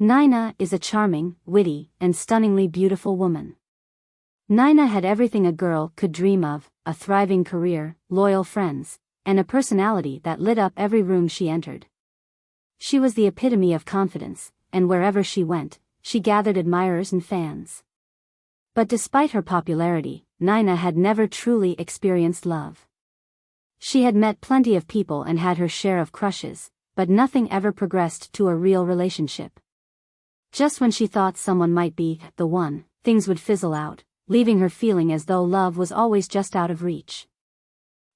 Naina is a charming, witty, and stunningly beautiful woman. Naina had everything a girl could dream of: a thriving career, loyal friends, and a personality that lit up every room she entered. She was the epitome of confidence, and wherever she went, she gathered admirers and fans. But despite her popularity, Naina had never truly experienced love. She had met plenty of people and had her share of crushes, but nothing ever progressed to a real relationship. Just when she thought someone might be the one, things would fizzle out, leaving her feeling as though love was always just out of reach.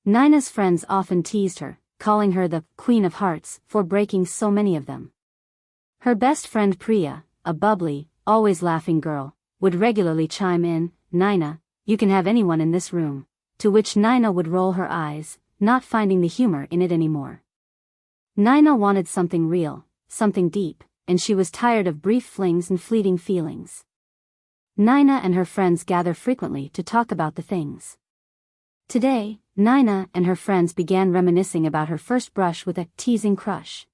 Naina's friends often teased her, calling her the Queen of Hearts for breaking so many of them. Her best friend Priya, a bubbly, always laughing girl, would regularly chime in, "Naina, you can have anyone in this room," to which Naina would roll her eyes, not finding the humor in it anymore. Naina wanted something real, something deep, and she was tired of brief flings and fleeting feelings. Naina and her friends gather frequently to talk about the things. Today, Naina and her friends began reminiscing about her first brush with a teasing crush.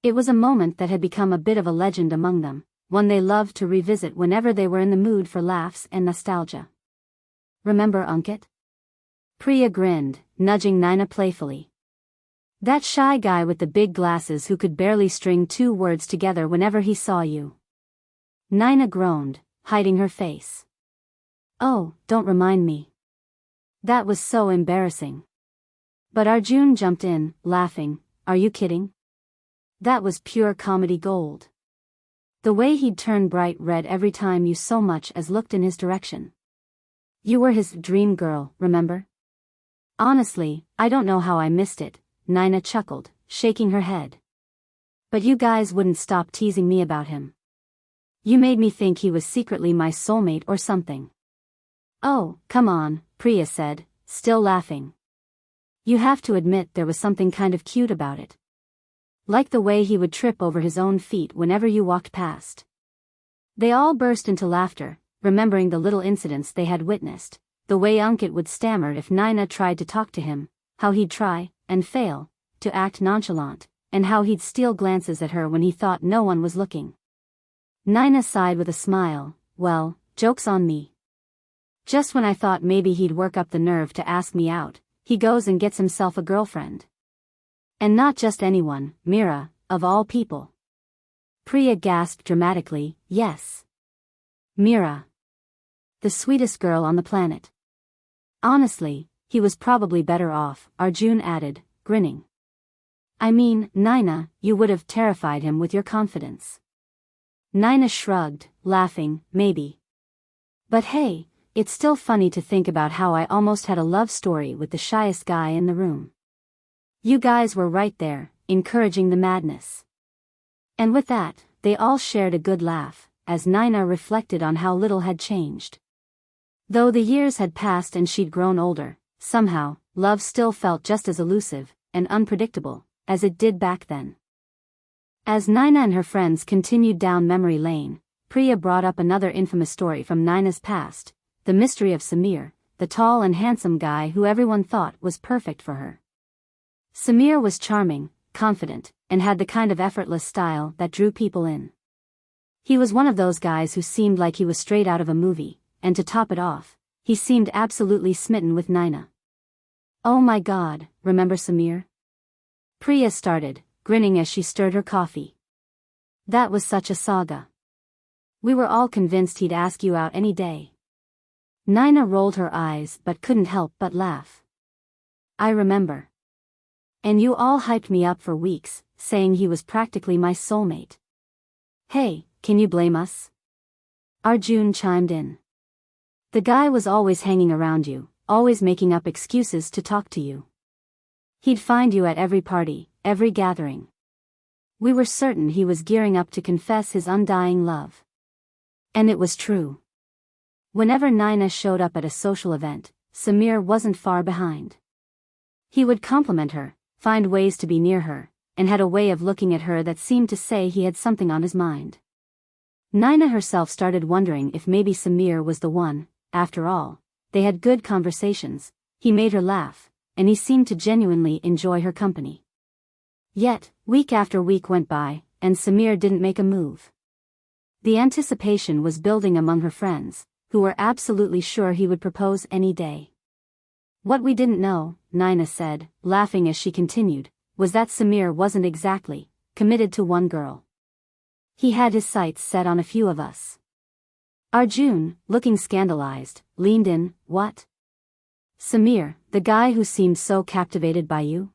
It was a moment that had become a bit of a legend among them, one they loved to revisit whenever they were in the mood for laughs and nostalgia. "Remember Ankit?" Priya grinned, nudging Naina playfully. "That shy guy with the big glasses who could barely string two words together whenever he saw you." Naina groaned, hiding her face. "Oh, don't remind me. That was so embarrassing." But Arjun jumped in, laughing, "Are you kidding? That was pure comedy gold. The way he'd turn bright red every time you so much as looked in his direction. You were his dream girl, remember?" "Honestly, I don't know how I missed it," Naina chuckled, shaking her head. "But you guys wouldn't stop teasing me about him. You made me think he was secretly my soulmate or something." "Oh, come on," Priya said, still laughing. "You have to admit there was something kind of cute about it. Like the way he would trip over his own feet whenever you walked past." They all burst into laughter, remembering the little incidents they had witnessed, the way Ankit would stammer if Naina tried to talk to him, how he'd try, and fail, to act nonchalant, and how he'd steal glances at her when he thought no one was looking. Naina sighed with a smile, "Well, joke's on me. Just when I thought maybe he'd work up the nerve to ask me out, he goes and gets himself a girlfriend. And not just anyone, Mira, of all people." Priya gasped dramatically, "Yes. Mira. The sweetest girl on the planet." "Honestly, he was probably better off," Arjun added, grinning. "I mean, Naina, you would have terrified him with your confidence." Naina shrugged, laughing, "Maybe. But hey, it's still funny to think about how I almost had a love story with the shyest guy in the room. You guys were right there, encouraging the madness." And with that, they all shared a good laugh, as Naina reflected on how little had changed. Though the years had passed and she'd grown older, somehow, love still felt just as elusive and unpredictable as it did back then. As Naina and her friends continued down memory lane, Priya brought up another infamous story from Naina's past, the mystery of Samir, the tall and handsome guy who everyone thought was perfect for her. Samir was charming, confident, and had the kind of effortless style that drew people in. He was one of those guys who seemed like he was straight out of a movie, and to top it off, he seemed absolutely smitten with Naina. "Oh my God, remember Samir?" Priya started, grinning as she stirred her coffee. "That was such a saga. We were all convinced he'd ask you out any day." Naina rolled her eyes but couldn't help but laugh. "I remember. And you all hyped me up for weeks, saying he was practically my soulmate." "Hey, can you blame us?" Arjun chimed in. "The guy was always hanging around you, always making up excuses to talk to you. He'd find you at every party, every gathering. We were certain he was gearing up to confess his undying love." And it was true. Whenever Naina showed up at a social event, Samir wasn't far behind. He would compliment her, find ways to be near her, and had a way of looking at her that seemed to say he had something on his mind. Naina herself started wondering if maybe Samir was the one. After all, they had good conversations, he made her laugh, and he seemed to genuinely enjoy her company. Yet, week after week went by, and Samir didn't make a move. The anticipation was building among her friends, who were absolutely sure he would propose any day. What we didn't know, Naina said, laughing as she continued, was that Samir wasn't exactly committed to one girl. He had his sights set on a few of us. Arjun, looking scandalized, leaned in. What? Samir, the guy who seemed so captivated by you?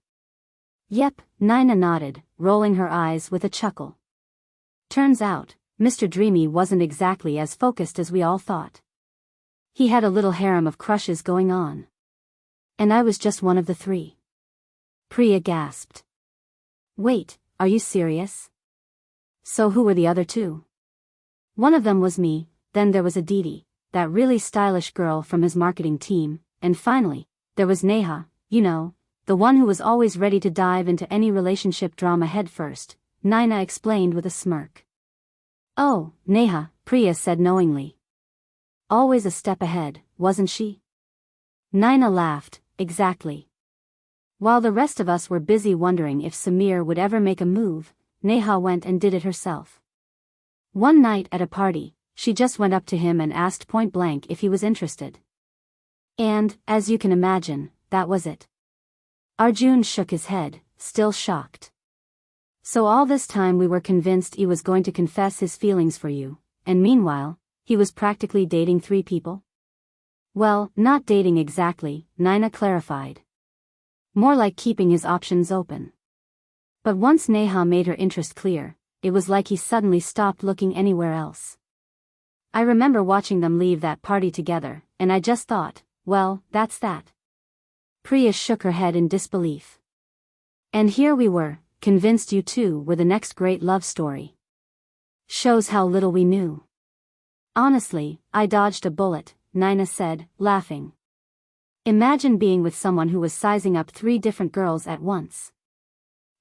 Yep, Naina nodded, rolling her eyes with a chuckle. Turns out, Mr. Dreamy wasn't exactly as focused as we all thought. He had a little harem of crushes going on. And I was just one of the 3. Priya gasped. Wait, are you serious? So who were the other 2? One of them was me, then there was Aditi, that really stylish girl from his marketing team, and finally, there was Neha, you know, the one who was always ready to dive into any relationship drama head first, Naina explained with a smirk. Oh, Neha, Priya said knowingly. Always a step ahead, wasn't she? Naina laughed, exactly. While the rest of us were busy wondering if Samir would ever make a move, Neha went and did it herself. One night at a party, she just went up to him and asked point blank if he was interested. And, as you can imagine, that was it. Arjun shook his head, still shocked. So all this time we were convinced he was going to confess his feelings for you, and meanwhile, he was practically dating 3 people? Well, not dating exactly, Naina clarified. More like keeping his options open. But once Neha made her interest clear, it was like he suddenly stopped looking anywhere else. I remember watching them leave that party together, and I just thought, well, that's that. Priya shook her head in disbelief. And here we were, convinced you 2 were the next great love story. Shows how little we knew. Honestly, I dodged a bullet, Naina said, laughing. Imagine being with someone who was sizing up 3 different girls at once.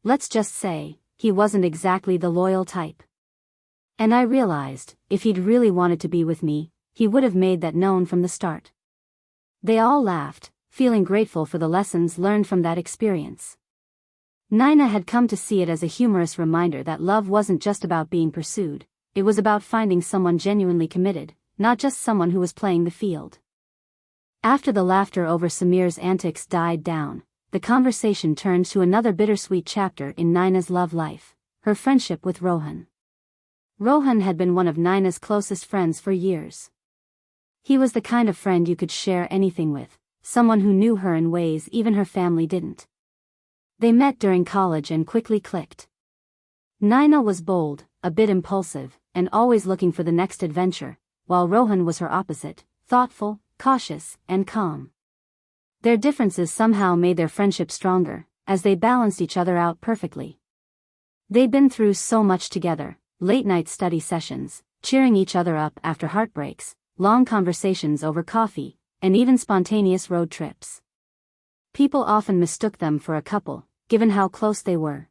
Let's just say, he wasn't exactly the loyal type. And I realized, if he'd really wanted to be with me, he would have made that known from the start. They all laughed, feeling grateful for the lessons learned from that experience. Naina had come to see it as a humorous reminder that love wasn't just about being pursued, it was about finding someone genuinely committed, not just someone who was playing the field. After the laughter over Samir's antics died down, the conversation turned to another bittersweet chapter in Naina's love life, her friendship with Rohan. Rohan had been one of Naina's closest friends for years. He was the kind of friend you could share anything with, someone who knew her in ways even her family didn't. They met during college and quickly clicked. Naina was bold, a bit impulsive, and always looking for the next adventure, while Rohan was her opposite, thoughtful, cautious, and calm. Their differences somehow made their friendship stronger, as they balanced each other out perfectly. They'd been through so much together, late-night study sessions, cheering each other up after heartbreaks, long conversations over coffee, and even spontaneous road trips. People often mistook them for a couple, given how close they were.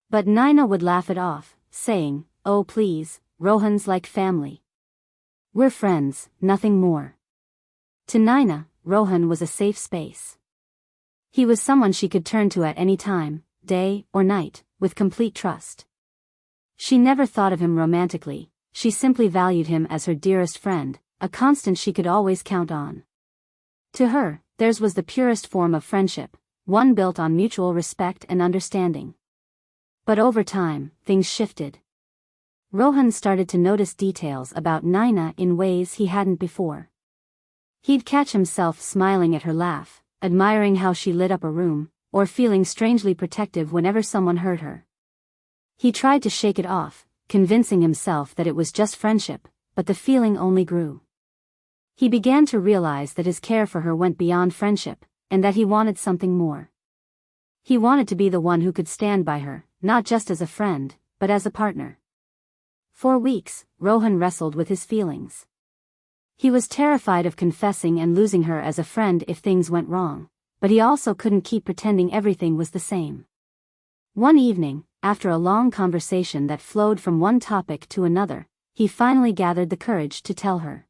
But Naina would laugh it off, saying, "Oh please, Rohan's like family. We're friends, nothing more." To Naina, Rohan was a safe space. He was someone she could turn to at any time, day or night, with complete trust. She never thought of him romantically, she simply valued him as her dearest friend, a constant she could always count on. To her, theirs was the purest form of friendship, one built on mutual respect and understanding. But over time, things shifted. Rohan started to notice details about Naina in ways he hadn't before. He'd catch himself smiling at her laugh, admiring how she lit up a room, or feeling strangely protective whenever someone hurt her. He tried to shake it off, convincing himself that it was just friendship, but the feeling only grew. He began to realize that his care for her went beyond friendship, and that he wanted something more. He wanted to be the one who could stand by her, not just as a friend, but as a partner. For weeks, Rohan wrestled with his feelings. He was terrified of confessing and losing her as a friend if things went wrong, but he also couldn't keep pretending everything was the same. One evening, after a long conversation that flowed from one topic to another, he finally gathered the courage to tell her.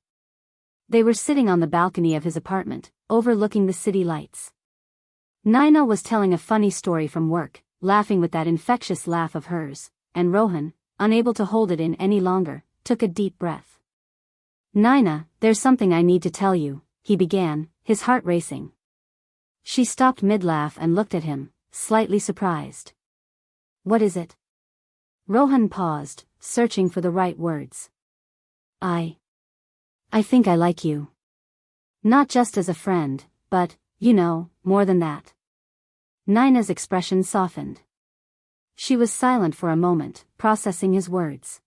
They were sitting on the balcony of his apartment, overlooking the city lights. Naina was telling a funny story from work, laughing with that infectious laugh of hers, and Rohan, unable to hold it in any longer, took a deep breath. "Naina, there's something I need to tell you," he began, his heart racing. She stopped mid-laugh and looked at him, slightly surprised. "What is it?" Rohan paused, searching for the right words. I think I like you. Not just as a friend, but, more than that." Naina's expression softened. She was silent for a moment, processing his words.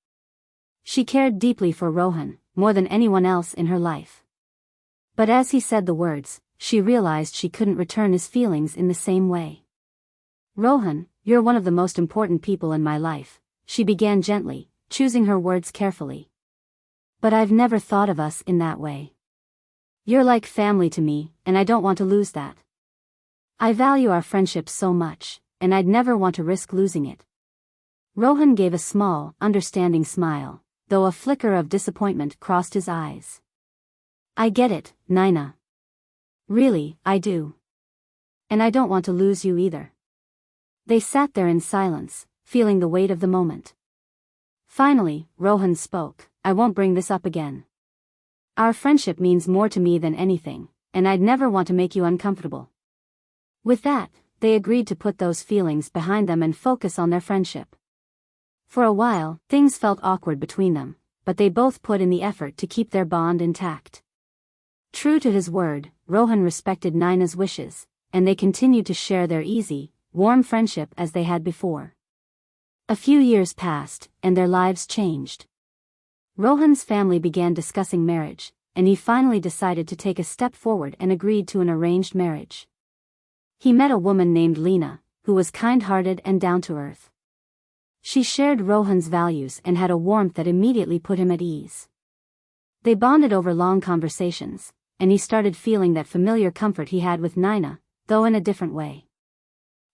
She cared deeply for Rohan, more than anyone else in her life. But as he said the words, she realized she couldn't return his feelings in the same way. "Rohan, you're one of the most important people in my life," she began gently, choosing her words carefully. "But I've never thought of us in that way. You're like family to me, and I don't want to lose that. I value our friendship so much, and I'd never want to risk losing it." Rohan gave a small, understanding smile, though a flicker of disappointment crossed his eyes. "I get it, Naina. Really, I do. And I don't want to lose you either." They sat there in silence, feeling the weight of the moment. Finally, Rohan spoke. "I won't bring this up again. Our friendship means more to me than anything, and I'd never want to make you uncomfortable." With that, they agreed to put those feelings behind them and focus on their friendship. For a while, things felt awkward between them, but they both put in the effort to keep their bond intact. True to his word, Rohan respected Naina's wishes, and they continued to share their easy, warm friendship as they had before. A few years passed, and their lives changed. Rohan's family began discussing marriage, and he finally decided to take a step forward and agreed to an arranged marriage. He met a woman named Lena, who was kind-hearted and down-to-earth. She shared Rohan's values and had a warmth that immediately put him at ease. They bonded over long conversations, and he started feeling that familiar comfort he had with Naina, though in a different way.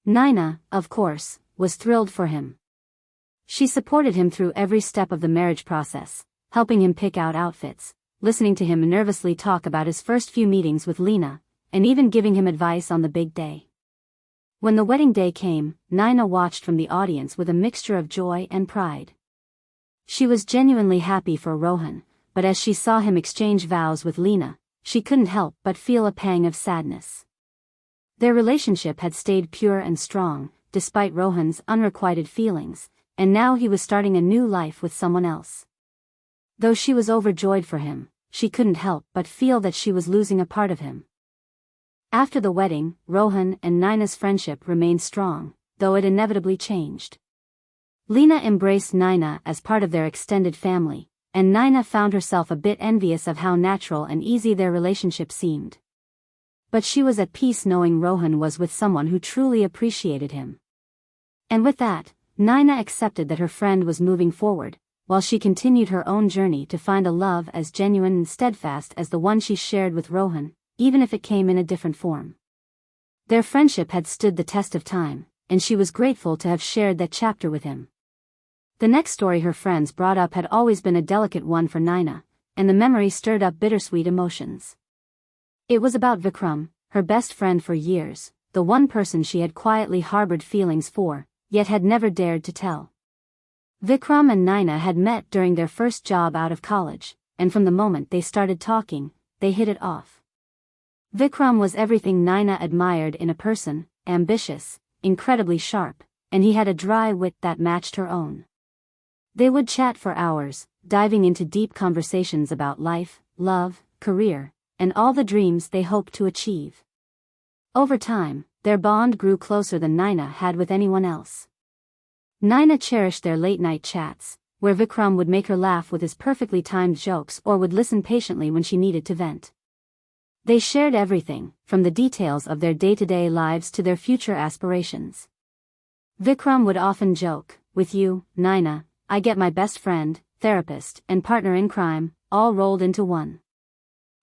Naina, of course, was thrilled for him. She supported him through every step of the marriage process, helping him pick out outfits, listening to him nervously talk about his first few meetings with Lena, and even giving him advice on the big day. When the wedding day came, Naina watched from the audience with a mixture of joy and pride. She was genuinely happy for Rohan, but as she saw him exchange vows with Lena, she couldn't help but feel a pang of sadness. Their relationship had stayed pure and strong, despite Rohan's unrequited feelings, and now he was starting a new life with someone else. Though she was overjoyed for him, she couldn't help but feel that she was losing a part of him. After the wedding, Rohan and Naina's friendship remained strong, though it inevitably changed. Lena embraced Naina as part of their extended family, and Naina found herself a bit envious of how natural and easy their relationship seemed. But she was at peace knowing Rohan was with someone who truly appreciated him. And with that, Naina accepted that her friend was moving forward, while she continued her own journey to find a love as genuine and steadfast as the one she shared with Rohan, even if it came in a different form. Their friendship had stood the test of time, and she was grateful to have shared that chapter with him. The next story her friends brought up had always been a delicate one for Naina, and the memory stirred up bittersweet emotions. It was about Vikram, her best friend for years, the one person she had quietly harbored feelings for, yet had never dared to tell. Vikram and Naina had met during their first job out of college, and from the moment they started talking, they hit it off. Vikram was everything Naina admired in a person: ambitious, incredibly sharp, and he had a dry wit that matched her own. They would chat for hours, diving into deep conversations about life, love, career, and all the dreams they hoped to achieve. Over time, their bond grew closer than Naina had with anyone else. Naina cherished their late-night chats, where Vikram would make her laugh with his perfectly timed jokes or would listen patiently when she needed to vent. They shared everything, from the details of their day-to-day lives to their future aspirations. Vikram would often joke, "With you, Naina, I get my best friend, therapist, and partner in crime, all rolled into one."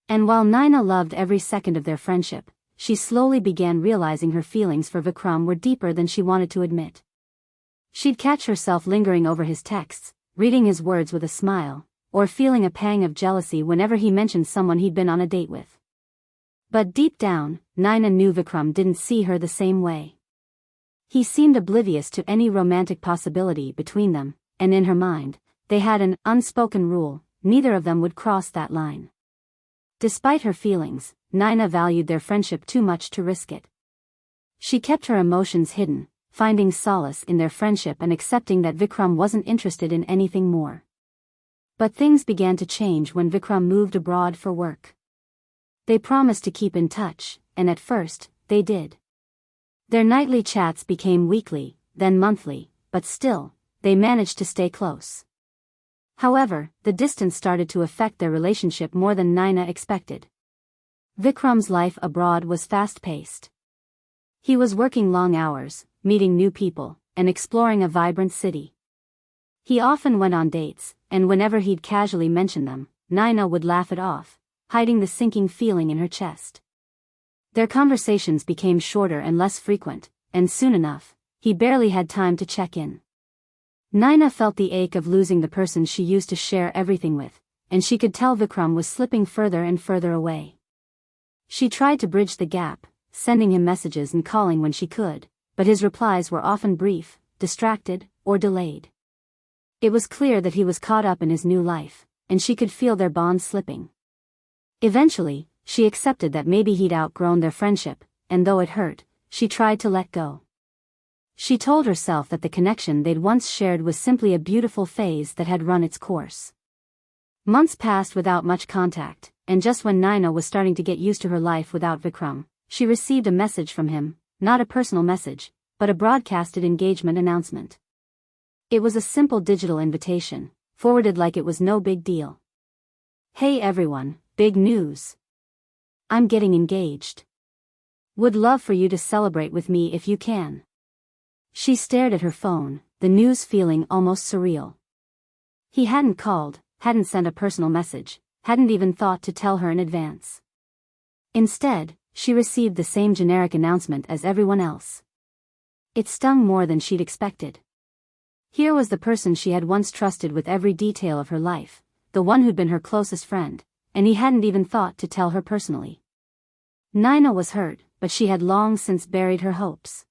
And while Naina loved every second of their friendship, she slowly began realizing her feelings for Vikram were deeper than she wanted to admit. She'd catch herself lingering over his texts, reading his words with a smile, or feeling a pang of jealousy whenever he mentioned someone he'd been on a date with. But deep down, Naina knew Vikram didn't see her the same way. He seemed oblivious to any romantic possibility between them, and in her mind, they had an unspoken rule: neither of them would cross that line. Despite her feelings, Naina valued their friendship too much to risk it. She kept her emotions hidden, finding solace in their friendship and accepting that Vikram wasn't interested in anything more. But things began to change when Vikram moved abroad for work. They promised to keep in touch, and at first, they did. Their nightly chats became weekly, then monthly, but still, they managed to stay close. However, the distance started to affect their relationship more than Naina expected. Vikram's life abroad was fast-paced. He was working long hours, meeting new people, and exploring a vibrant city. He often went on dates, and whenever he'd casually mention them, Naina would laugh it off, hiding the sinking feeling in her chest. Their conversations became shorter and less frequent, and soon enough, he barely had time to check in. Naina felt the ache of losing the person she used to share everything with, and she could tell Vikram was slipping further and further away. She tried to bridge the gap, sending him messages and calling when she could, but his replies were often brief, distracted, or delayed. It was clear that he was caught up in his new life, and she could feel their bond slipping. Eventually, she accepted that maybe he'd outgrown their friendship, and though it hurt, she tried to let go. She told herself that the connection they'd once shared was simply a beautiful phase that had run its course. Months passed without much contact, and just when Naina was starting to get used to her life without Vikram, she received a message from him, not a personal message, but a broadcasted engagement announcement. It was a simple digital invitation, forwarded like it was no big deal. "Hey everyone, big news. I'm getting engaged. Would love for you to celebrate with me if you can." She stared at her phone, the news feeling almost surreal. He hadn't called, hadn't sent a personal message, hadn't even thought to tell her in advance. Instead, she received the same generic announcement as everyone else. It stung more than she'd expected. Here was the person she had once trusted with every detail of her life, the one who'd been her closest friend, and he hadn't even thought to tell her personally. Naina was hurt, but she had long since buried her hopes.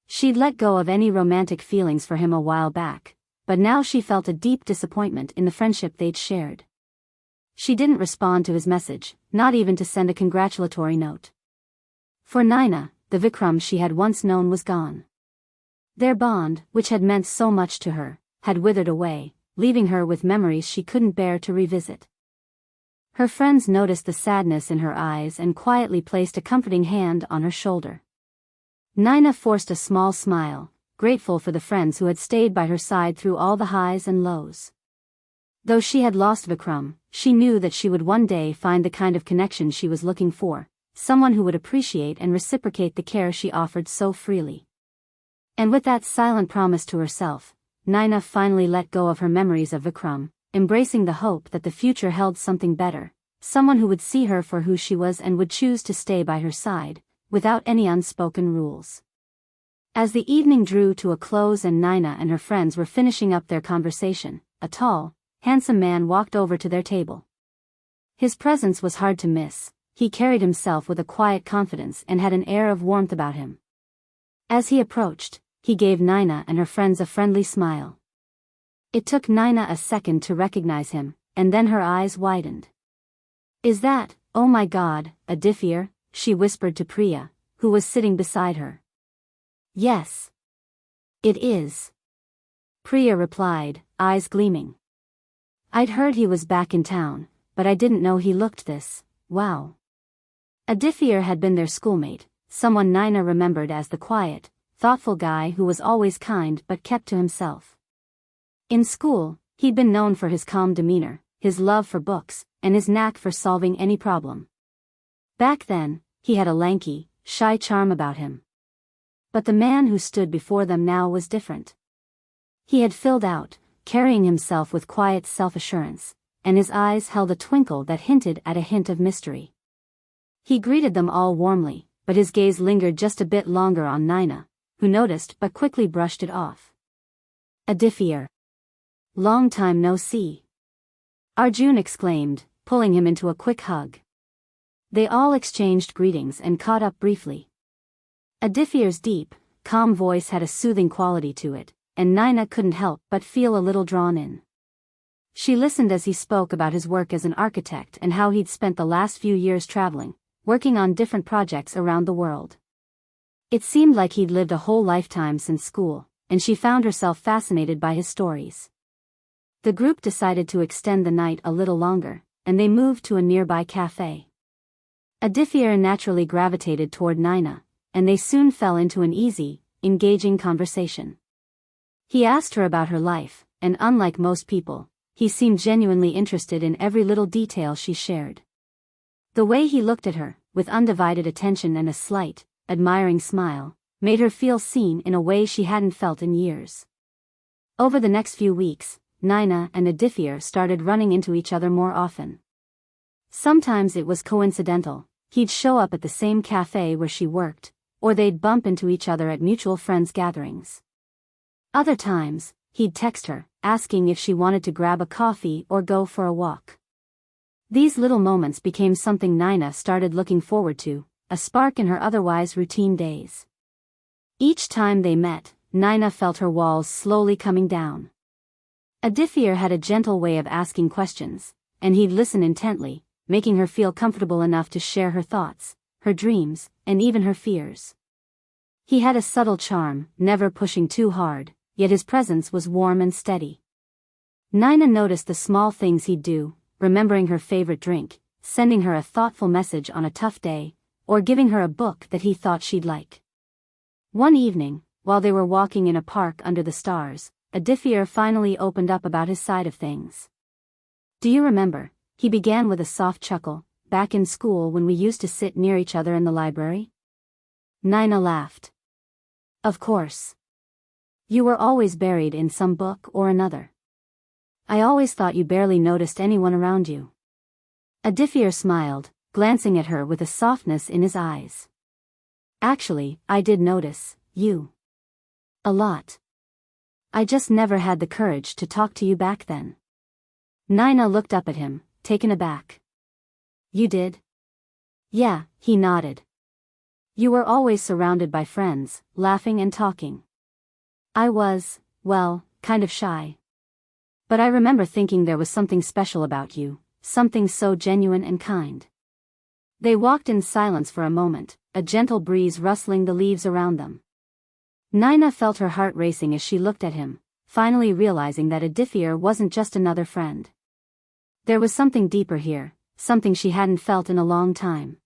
She'd let go of any romantic feelings for him a while back, but now she felt a deep disappointment in the friendship they'd shared. She didn't respond to his message, not even to send a congratulatory note. For Naina, the Vikram she had once known was gone. Their bond, which had meant so much to her, had withered away, leaving her with memories she couldn't bear to revisit. Her friends noticed the sadness in her eyes and quietly placed a comforting hand on her shoulder. Naina forced a small smile, grateful for the friends who had stayed by her side through all the highs and lows. Though she had lost Vikram, she knew that she would one day find the kind of connection she was looking for, someone who would appreciate and reciprocate the care she offered so freely. And with that silent promise to herself, Naina finally let go of her memories of Vikram, embracing the hope that the future held something better, someone who would see her for who she was and would choose to stay by her side, without any unspoken rules. As the evening drew to a close and Naina and her friends were finishing up their conversation, a tall, handsome man walked over to their table. His presence was hard to miss. He carried himself with a quiet confidence and had an air of warmth about him. As he approached, he gave Naina and her friends a friendly smile. It took Naina a second to recognize him, and then her eyes widened. "Is that, oh my God, Adifir?" she whispered to Priya, who was sitting beside her. "Yes. It is," Priya replied, eyes gleaming. "I'd heard he was back in town, but I didn't know he looked this, wow." Adifir had been their schoolmate, someone Naina remembered as the quiet, thoughtful guy who was always kind but kept to himself. In school, he'd been known for his calm demeanor, his love for books, and his knack for solving any problem. Back then, he had a lanky, shy charm about him. But the man who stood before them now was different. He had filled out, carrying himself with quiet self-assurance, and his eyes held a twinkle that hinted at a hint of mystery. He greeted them all warmly, but his gaze lingered just a bit longer on Naina, who noticed but quickly brushed it off. "Adifir. Long time no see," Arjun exclaimed, pulling him into a quick hug. They all exchanged greetings and caught up briefly. Adifir's deep, calm voice had a soothing quality to it, and Naina couldn't help but feel a little drawn in. She listened as he spoke about his work as an architect and how he'd spent the last few years traveling, working on different projects around the world. It seemed like he'd lived a whole lifetime since school, and she found herself fascinated by his stories. The group decided to extend the night a little longer, and they moved to a nearby cafe. Epitome naturally gravitated toward Naina, and they soon fell into an easy, engaging conversation. He asked her about her life, and unlike most people, he seemed genuinely interested in every little detail she shared. The way he looked at her, with undivided attention and a slight, admiring smile, made her feel seen in a way she hadn't felt in years. Over the next few weeks, Naina and Epitome started running into each other more often. Sometimes it was coincidental, he'd show up at the same cafe where she worked, or they'd bump into each other at mutual friends' gatherings. Other times, he'd text her, asking if she wanted to grab a coffee or go for a walk. These little moments became something Naina started looking forward to, a spark in her otherwise routine days. Each time they met, Naina felt her walls slowly coming down. Epitome had a gentle way of asking questions, and he'd listen intently, making her feel comfortable enough to share her thoughts, her dreams, and even her fears. He had a subtle charm, never pushing too hard, yet his presence was warm and steady. Naina noticed the small things he'd do, remembering her favorite drink, sending her a thoughtful message on a tough day, or giving her a book that he thought she'd like. One evening, while they were walking in a park under the stars, Epitome finally opened up about his side of things. "Do you remember," he began with a soft chuckle, "back in school when we used to sit near each other in the library?" Naina laughed. "Of course. You were always buried in some book or another. I always thought you barely noticed anyone around you." Epitome smiled, glancing at her with a softness in his eyes. "Actually, I did notice you. A lot. I just never had the courage to talk to you back then." Naina looked up at him, taken aback. "You did?" "Yeah," he nodded. "You were always surrounded by friends, laughing and talking. I was, well, kind of shy. But I remember thinking there was something special about you, something so genuine and kind." They walked in silence for a moment, a gentle breeze rustling the leaves around them. Naina felt her heart racing as she looked at him, finally realizing that Epitome wasn't just another friend. There was something deeper here, something she hadn't felt in a long time.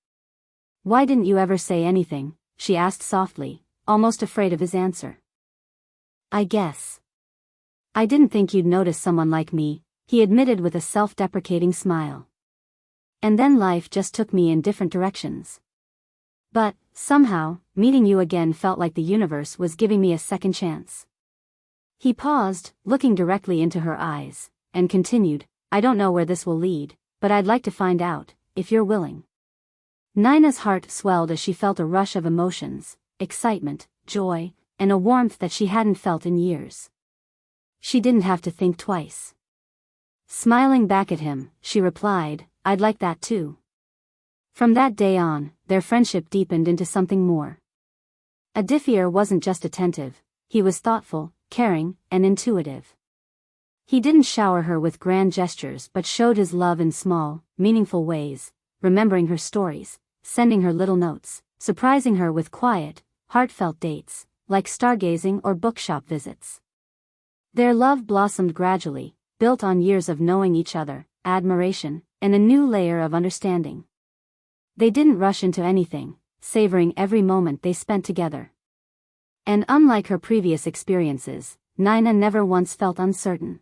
"Why didn't you ever say anything?" she asked softly, almost afraid of his answer. "I guess I didn't think you'd notice someone like me," he admitted with a self-deprecating smile. "And then life just took me in different directions. But, somehow, meeting you again felt like the universe was giving me a second chance." He paused, looking directly into her eyes, and continued, "I don't know where this will lead, but I'd like to find out, if you're willing." Naina's heart swelled as she felt a rush of emotions, excitement, joy, and a warmth that she hadn't felt in years. She didn't have to think twice. Smiling back at him, she replied, "I'd like that too." From that day on, their friendship deepened into something more. Epitome wasn't just attentive, he was thoughtful, caring, and intuitive. He didn't shower her with grand gestures but showed his love in small, meaningful ways, remembering her stories, sending her little notes, surprising her with quiet, heartfelt dates, like stargazing or bookshop visits. Their love blossomed gradually, built on years of knowing each other, admiration, and a new layer of understanding. They didn't rush into anything, savoring every moment they spent together. And unlike her previous experiences, Naina never once felt uncertain.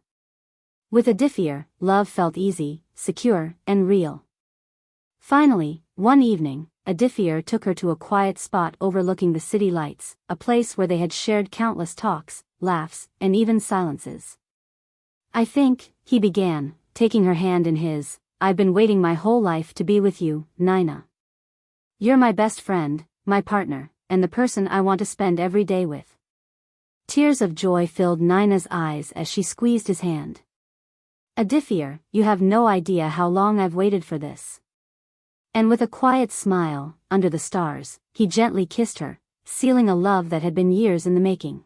With Epitome, love felt easy, secure, and real. Finally, one evening, Epitome took her to a quiet spot overlooking the city lights, a place where they had shared countless talks, laughs, and even silences. "I think," he began, taking her hand in his, "I've been waiting my whole life to be with you, Naina. You're my best friend, my partner, and the person I want to spend every day with." Tears of joy filled Naina's eyes as she squeezed his hand. "Epitome, you have no idea how long I've waited for this." And with a quiet smile, under the stars, he gently kissed her, sealing a love that had been years in the making.